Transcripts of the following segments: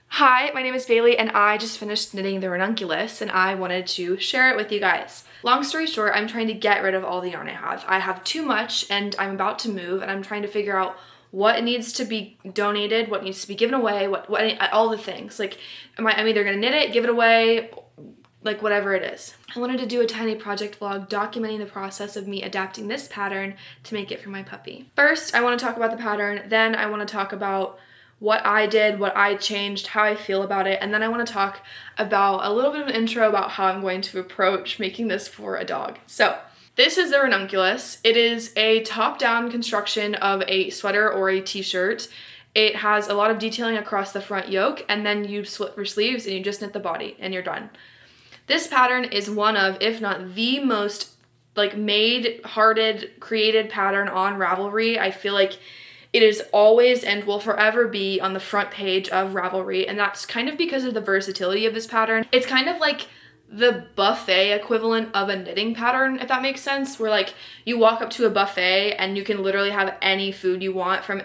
Hi, my name is Bailey and I just finished knitting the ranunculus and I wanted to share it with you guys. Long story short, I'm trying to get rid of all the yarn I have. I have too much and I'm about to move and I'm trying to figure out what needs to be donated, what needs to be given away, all the things. Like, I'm either gonna knit it, give it away, like whatever it is. I wanted to do a tiny project vlog documenting the process of me adapting this pattern to make it for my puppy. First, I want to talk about the pattern, then I want to talk about what I did, what I changed, how I feel about it, and then I want to talk about a little bit of an intro about how I'm going to approach making this for a dog. So, this is the ranunculus. It is a top-down construction of a sweater or a t-shirt. It has a lot of detailing across the front yoke, and then you split your sleeves and you just knit the body, and you're done. This pattern is one of, if not the most, made, hearted, created pattern on Ravelry. I feel like it is always and will forever be on the front page of Ravelry, and that's kind of because of the versatility of this pattern. It's kind of like the buffet equivalent of a knitting pattern, if that makes sense, where like you walk up to a buffet and you can literally have any food you want from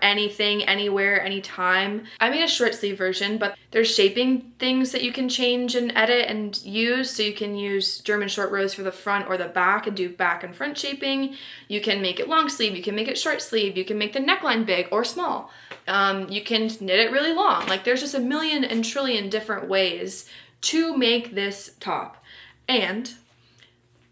anything, anywhere, anytime. I made a short sleeve version, but there's shaping things that you can change and edit and use. So you can use German short rows for the front or the back and do back and front shaping. You can make it long sleeve, you can make it short sleeve, you can make the neckline big or small. You can knit it really long. Like there's just a million and trillion different ways to make this top. And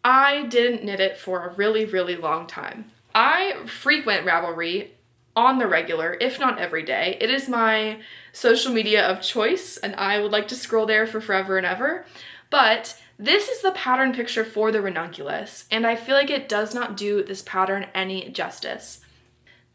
I didn't knit it for a really, really long time. I frequent Ravelry on the regular, if not every day. It is my social media of choice, and I would like to scroll there for forever and ever. But this is the pattern picture for the ranunculus, and I feel like it does not do this pattern any justice.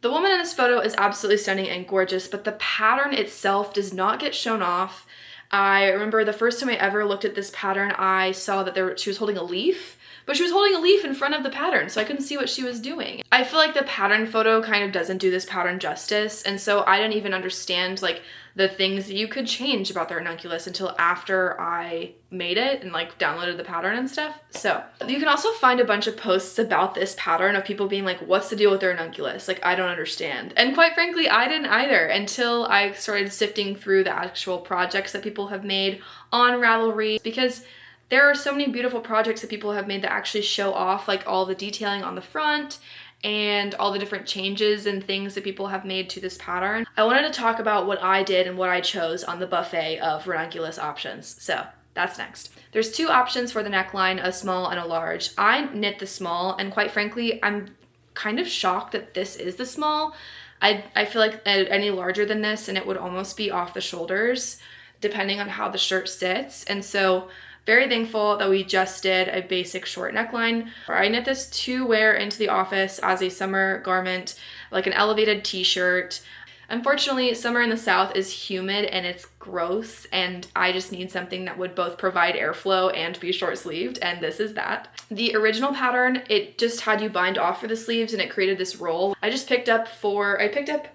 The woman in this photo is absolutely stunning and gorgeous, but the pattern itself does not get shown off. I remember the first time I ever looked at this pattern, I saw that she was holding a leaf, but she was holding a leaf in front of the pattern, so I couldn't see what she was doing. I feel like the pattern photo kind of doesn't do this pattern justice, and so I didn't even understand like the things that you could change about the ranunculus until after I made it and like downloaded the pattern and stuff. So you can also find a bunch of posts about this pattern of people being like, what's the deal with the ranunculus? Like, I don't understand. And quite frankly, I didn't either until I started sifting through the actual projects that people have made on Ravelry, because there are so many beautiful projects that people have made that actually show off like all the detailing on the front and all the different changes and things that people have made to this pattern. I wanted to talk about what I did and what I chose on the buffet of ranunculus options. So that's next. There's two options for the neckline, a small and a large. I knit the small, and quite frankly, I'm kind of shocked that this is the small. I feel like any larger than this and it would almost be off the shoulders depending on how the shirt sits. And so very thankful that we just did a basic short neckline. I knit this to wear into the office as a summer garment, like an elevated t-shirt. Unfortunately, summer in the South is humid and it's gross, and I just need something that would both provide airflow and be short-sleeved, and this is that. The original pattern, it just had you bind off for the sleeves and it created this roll. I picked up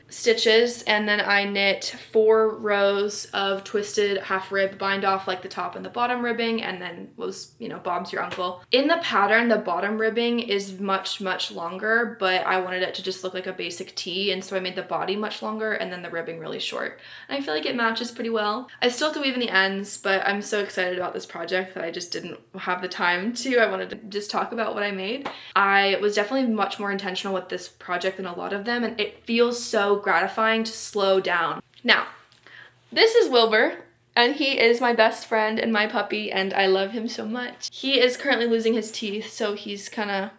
stitches, and then I knit 4 rows of twisted half rib bind off, like the top and the bottom ribbing, and then was, Bob's your uncle. In the pattern, the bottom ribbing is much, much longer, but I wanted it to just look like a basic tee, and so I made the body much longer and then the ribbing really short. And I feel like it matches pretty well. I still have to weave in the ends, but I'm so excited about this project that I just didn't have the time to. I wanted to just talk about what I made. I was definitely much more intentional with this project than a lot of them, and it feels so gratifying to slow down. Now, this is Wilbur, and he is my best friend and my puppy, and I love him so much. He is currently losing his teeth, so he's kind of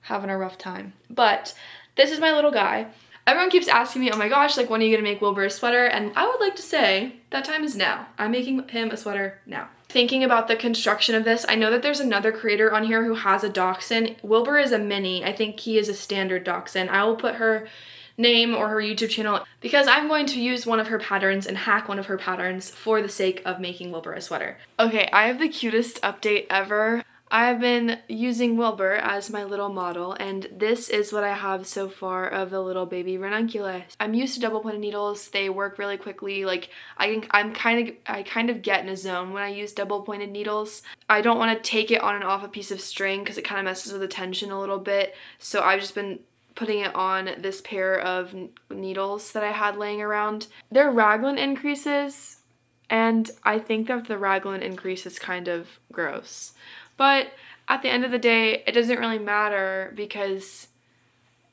having a rough time. But this is my little guy. Everyone keeps asking me, oh my gosh, like when are you gonna make Wilbur a sweater? And I would like to say that time is now. I'm making him a sweater now. Thinking about the construction of this, I know that there's another creator on here who has a dachshund. Wilbur is a mini. I think he is a standard dachshund. I will put her name or her YouTube channel because I'm going to use one of her patterns and hack one of her patterns for the sake of making Wilbur a sweater. Okay, I have the cutest update ever. I have been using Wilbur as my little model, and this is what I have so far of the little baby ranunculus. I'm used to double pointed needles. They work really quickly. Like I kind of get in a zone when I use double pointed needles. I don't want to take it on and off a piece of string because it kind of messes with the tension a little bit. So I've just been putting it on this pair of needles that I had laying around. They're raglan increases, and I think that the raglan increase is kind of gross. But at the end of the day, it doesn't really matter because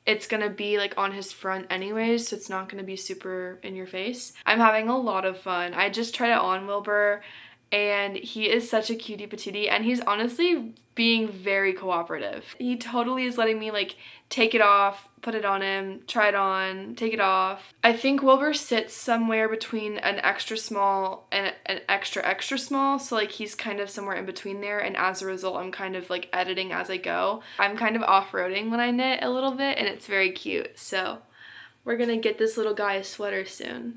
it's gonna be like on his front anyways, so it's not gonna be super in your face. I'm having a lot of fun. I just tried it on Wilbur, and he is such a cutie patootie, and he's honestly being very cooperative. He totally is letting me like take it off, put it on him, try it on, take it off. I think Wilbur sits somewhere between an extra small and an extra small, so like he's kind of somewhere in between there, and as a result I'm kind of like editing as I go. I'm kind of off-roading when I knit a little bit, and it's very cute. So we're gonna get this little guy a sweater soon.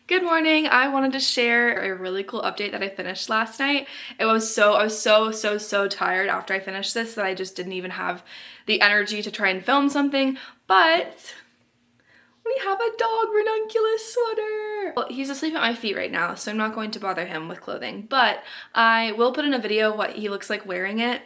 Good morning. I wanted to share a really cool update that I finished last night. I was so tired after I finished this that I just didn't even have the energy to try and film something, but we have a dog ranunculus sweater. Well, he's asleep at my feet right now, so I'm not going to bother him with clothing, but I will put in a video what he looks like wearing it.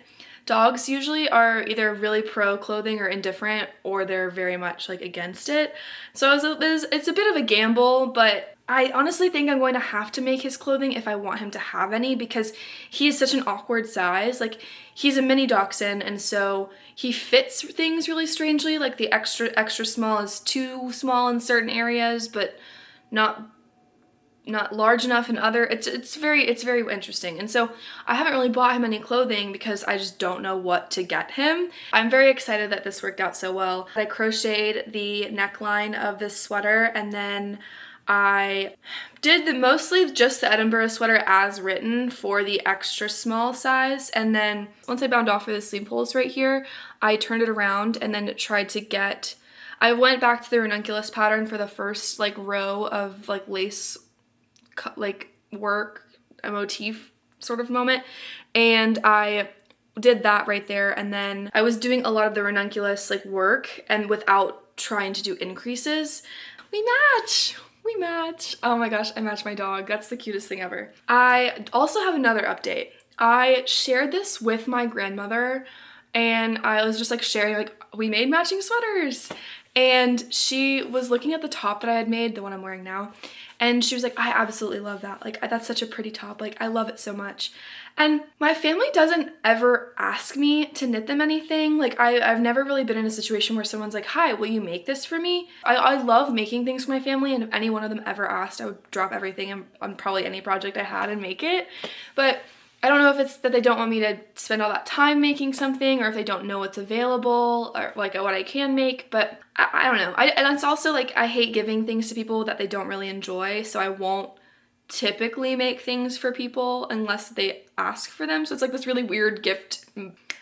Dogs usually are either really pro clothing or indifferent, or they're very much like against it. So it's a bit of a gamble, but I honestly think I'm going to have to make his clothing if I want him to have any, because he is such an awkward size. Like, he's a mini dachshund, and so he fits things really strangely. Like the extra small is too small in certain areas, but not large enough in other. It's very interesting. And so I haven't really bought him any clothing because I just don't know what to get him. I'm very excited that this worked out so well. I crocheted the neckline of this sweater, and then I did mostly just the Edinburgh sweater as written for the extra small size, and then once I bound off of the sleeve holes right here, I turned it around and then tried to get, I went back to the ranunculus pattern for the first like row of like lace like work, a motif sort of moment, and I did that right there, and then I was doing a lot of the ranunculus like work and without trying to do increases. We match. Oh my gosh, I match my dog. That's the cutest thing ever. I also have another update. I shared this with my grandmother, and I was just like sharing like we made matching sweaters, and she was looking at the top that I had made, the one I'm wearing now, and she was like, I absolutely love that. Like, that's such a pretty top. Like, I love it so much. And my family doesn't ever ask me to knit them anything. Like, I've never really been in a situation where someone's like, hi, will you make this for me? I love making things for my family, and if any one of them ever asked, I would drop everything on probably any project I had and make it. But I don't know if it's that they don't want me to spend all that time making something, or if they don't know what's available, or like what I can make, but I don't know. And it's also like I hate giving things to people that they don't really enjoy, so I won't typically make things for people unless they ask for them. So it's like this really weird gift.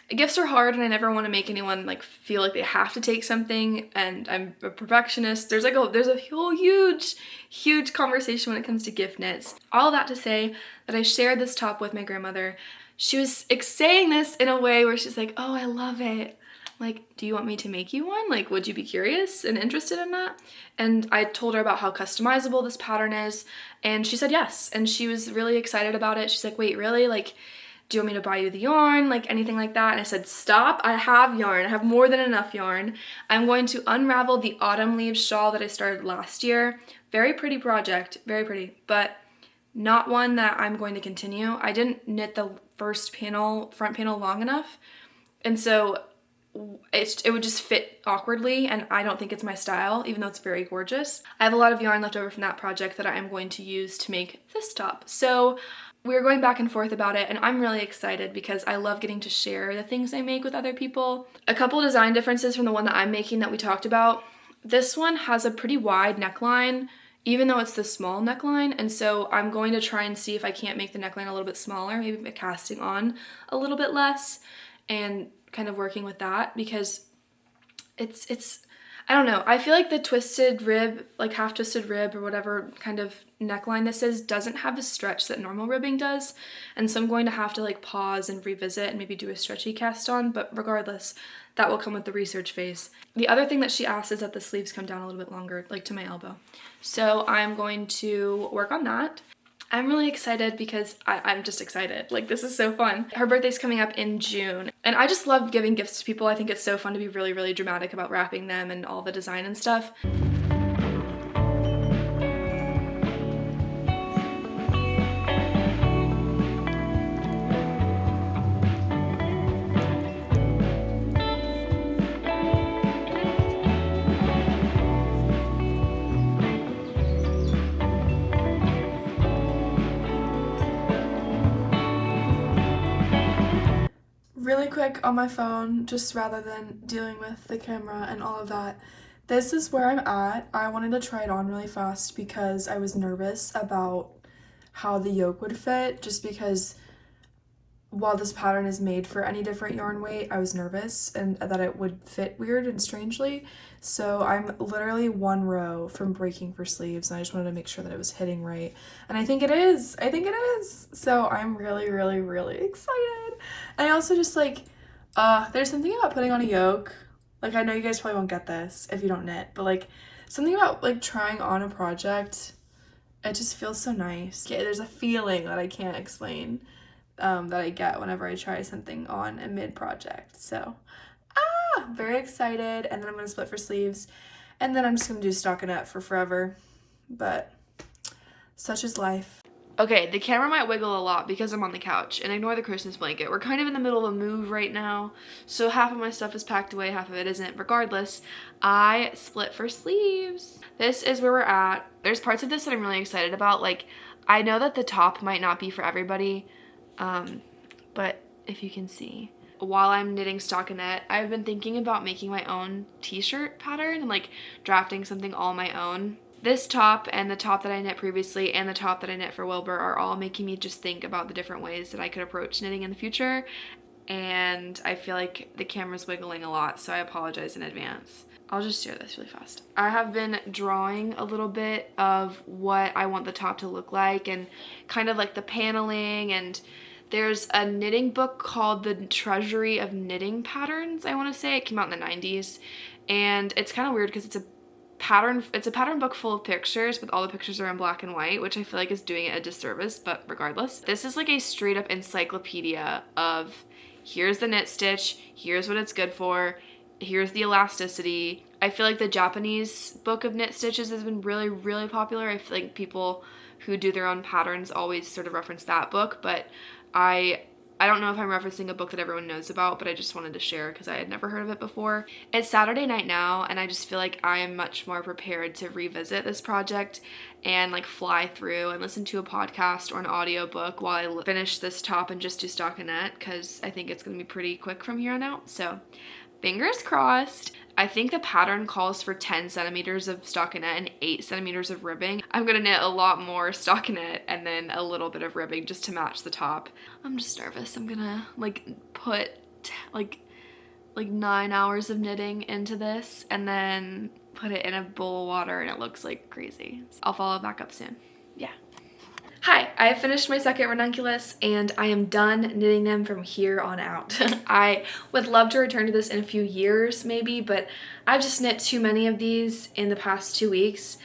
Gifts are hard, and I never want to make anyone like feel like they have to take something, and I'm a perfectionist. There's a whole huge conversation when it comes to gift knits. All that to say that I shared this top with my grandmother. She was saying this in a way where she's like, oh, I love it. Like, do you want me to make you one? Like, would you be curious and interested in that? And I told her about how customizable this pattern is, and she said yes, and she was really excited about it. She's like, wait, really? Like, do you want me to buy you the yarn? Like, anything like that? And I said, stop, I have yarn. I have more than enough yarn. I'm going to unravel the autumn leaves shawl that I started last year. Very pretty project, very pretty, but not one that I'm going to continue. I didn't knit the front panel long enough, and so it would just fit awkwardly, and I don't think it's my style, even though it's very gorgeous. I have a lot of yarn left over from that project that I am going to use to make this top. So we're going back and forth about it, and I'm really excited because I love getting to share the things I make with other people. A couple design differences from the one that I'm making that we talked about. This one has a pretty wide neckline, even though it's the small neckline, and so I'm going to try and see if I can't make the neckline a little bit smaller, maybe by casting on a little bit less, and kind of working with that, because it's I don't know. I feel like the twisted rib, like half twisted rib or whatever kind of neckline this is, doesn't have the stretch that normal ribbing does. And so I'm going to have to like pause and revisit and maybe do a stretchy cast on, but regardless, that will come with the research phase. The other thing that she asked is that the sleeves come down a little bit longer, like to my elbow. So I'm going to work on that. I'm really excited because I'm just excited. Like, this is so fun. Her birthday's coming up in June, and I just love giving gifts to people. I think it's so fun to be really, really dramatic about wrapping them and all the design and stuff. Really quick on my phone, just rather than dealing with the camera and all of that. This is where I'm at. I wanted to try it on really fast because I was nervous about how the yoke would fit, just because while this pattern is made for any different yarn weight, I was nervous and that it would fit weird and strangely. So I'm literally one row from breaking for sleeves, and I just wanted to make sure that it was hitting right. And I think it is. I think it is. So I'm really, really, really excited. And I also just like, there's something about putting on a yoke. Like, I know you guys probably won't get this if you don't knit, but like something about like trying on a project, it just feels so nice. Okay, there's a feeling that I can't explain that I get whenever I try something on a mid-project. So, very excited. And then I'm going to split for sleeves. And then I'm just going to do stockinette for forever. But such is life. Okay, the camera might wiggle a lot because I'm on the couch, and ignore the Christmas blanket. We're kind of in the middle of a move right now, so half of my stuff is packed away, half of it isn't. Regardless, I split for sleeves. This is where we're at. There's parts of this that I'm really excited about. Like, I know that the top might not be for everybody, but if you can see, while I'm knitting stockinette, I've been thinking about making my own t-shirt pattern and like drafting something all my own. This top and the top that I knit previously and the top that I knit for Wilbur are all making me just think about the different ways that I could approach knitting in the future, and I feel like the camera's wiggling a lot, so I apologize in advance. I'll just share this really fast. I have been drawing a little bit of what I want the top to look like and kind of like the paneling, and there's a knitting book called The Treasury of Knitting Patterns, I want to say. It came out in the 90s, and it's kind of weird because it's a pattern book full of pictures, but all the pictures are in black and white, which I feel like is doing it a disservice, but regardless. This is like a straight up encyclopedia of here's the knit stitch, here's what it's good for, here's the elasticity. I feel like the Japanese book of knit stitches has been really, really popular. I feel like people who do their own patterns always sort of reference that book, but I don't know if I'm referencing a book that everyone knows about, but I just wanted to share because I had never heard of it before. It's Saturday night now, and I just feel like I am much more prepared to revisit this project and like fly through and listen to a podcast or an audiobook while I finish this top and just do stockinette, because I think it's going to be pretty quick from here on out. So fingers crossed. I think the pattern calls for 10 centimeters of stockinette and 8 centimeters of ribbing. I'm gonna knit a lot more stockinette and then a little bit of ribbing just to match the top. I'm just nervous. I'm gonna like put like 9 hours of knitting into this and then put it in a bowl of water, and it looks like crazy. I'll follow back up soon. Yeah. Hi, I have finished my second ranunculus and I am done knitting them from here on out. I would love to return to this in a few years maybe, but I've just knit too many of these in the past 2 weeks.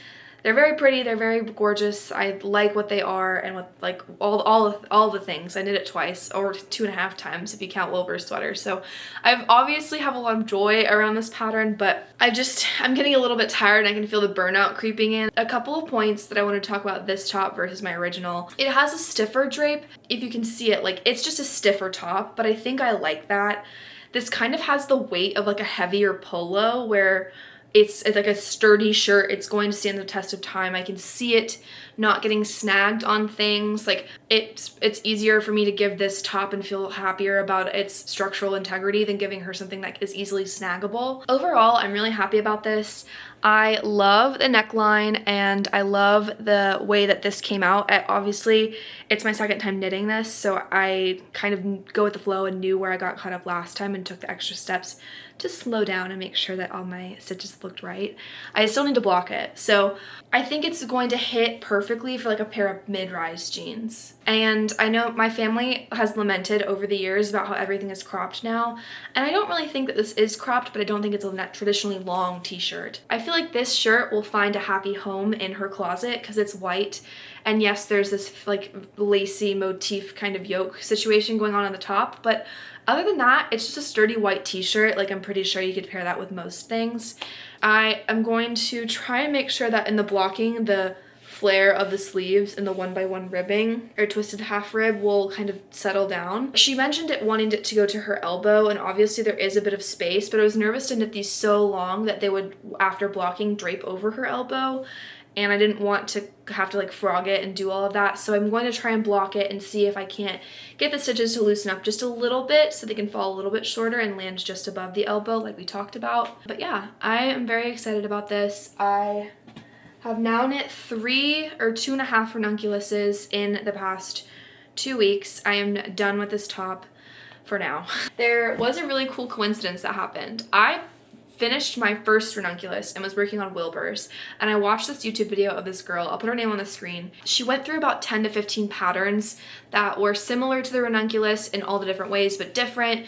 They're very pretty, they're very gorgeous. I like what they are and with like all the things. I knit it twice, or 2.5 times if you count Wilbur's sweater. So I've obviously have a lot of joy around this pattern, but I'm getting a little bit tired and I can feel the burnout creeping in. A couple of points that I want to talk about this top versus my original. It has a stiffer drape. If you can see it, like it's just a stiffer top, but I think I like that. This kind of has the weight of like a heavier polo where it's like a sturdy shirt. It's going to stand the test of time. I can see it not getting snagged on things. Like it's easier for me to give this top and feel happier about its structural integrity than giving her something that is easily snaggable. Overall, I'm really happy about this. I love the neckline and I love the way that this came out. Obviously, it's my second time knitting this, so I kind of go with the flow and knew where I got caught up last time and took the extra steps to slow down and make sure that all my stitches looked right. I still need to block it, so I think it's going to hit perfectly for like a pair of mid-rise jeans. And I know my family has lamented over the years about how everything is cropped now, and I don't really think that this is cropped, but I don't think it's a traditionally long t-shirt. I feel like this shirt will find a happy home in her closet because it's white, and yes, there's this like lacy motif kind of yoke situation going on the top, but other than that, it's just a sturdy white t-shirt. Like, I'm pretty sure you could pair that with most things. I am going to try and make sure that in the blocking, the flare of the sleeves and the 1x1 ribbing or twisted half rib will kind of settle down. She mentioned wanting it to go to her elbow, and obviously there is a bit of space, but I was nervous to knit these so long that they would, after blocking, drape over her elbow. And I didn't want to have to like frog it and do all of that. So I'm going to try and block it and see if I can't get the stitches to loosen up just a little bit so they can fall a little bit shorter and land just above the elbow like we talked about. But yeah, I am very excited about this. I have now knit 3 or 2.5 ranunculuses in the past 2 weeks. I am done with this top for now. There was a really cool coincidence that happened. I finished my first ranunculus and was working on Wilbur's, and I watched this YouTube video of this girl. I'll put her name on the screen. She went through about 10 to 15 patterns that were similar to the ranunculus in all the different ways, but different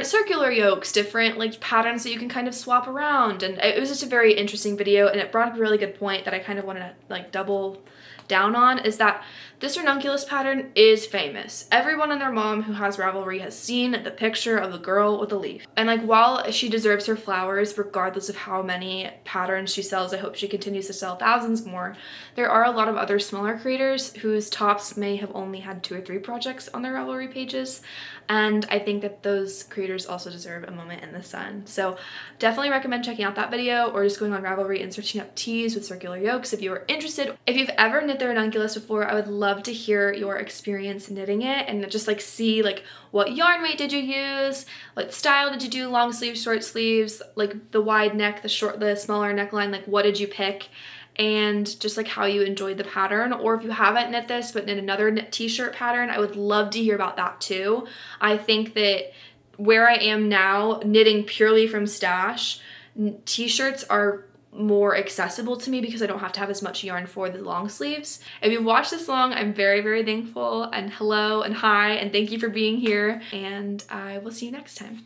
circular yokes, different like patterns that you can kind of swap around, and it was just a very interesting video, and it brought up a really good point that I kind of want to like double down on, is that this ranunculus pattern is famous. Everyone and their mom who has Ravelry has seen the picture of the girl with the leaf. And like, while she deserves her flowers, regardless of how many patterns she sells, I hope she continues to sell thousands more, there are a lot of other smaller creators whose tops may have only had 2 or 3 projects on their Ravelry pages. And I think that those creators also deserve a moment in the sun. So definitely recommend checking out that video, or just going on Ravelry and searching up tees with circular yokes if you are interested. If you've ever knit the ranunculus before, I would love to hear your experience knitting it, and just like see like what yarn weight did you use, what style did you do, long sleeves, short sleeves, like the wide neck, the smaller neckline, like what did you pick? And just like how you enjoyed the pattern. Or if you haven't knit this but knit another t-shirt pattern, I would love to hear about that too. I think that where I am now, knitting purely from stash, t-shirts are more accessible to me because I don't have to have as much yarn for the long sleeves. If you've watched this long, I'm very, very thankful, and hello and hi and thank you for being here, and I will see you next time.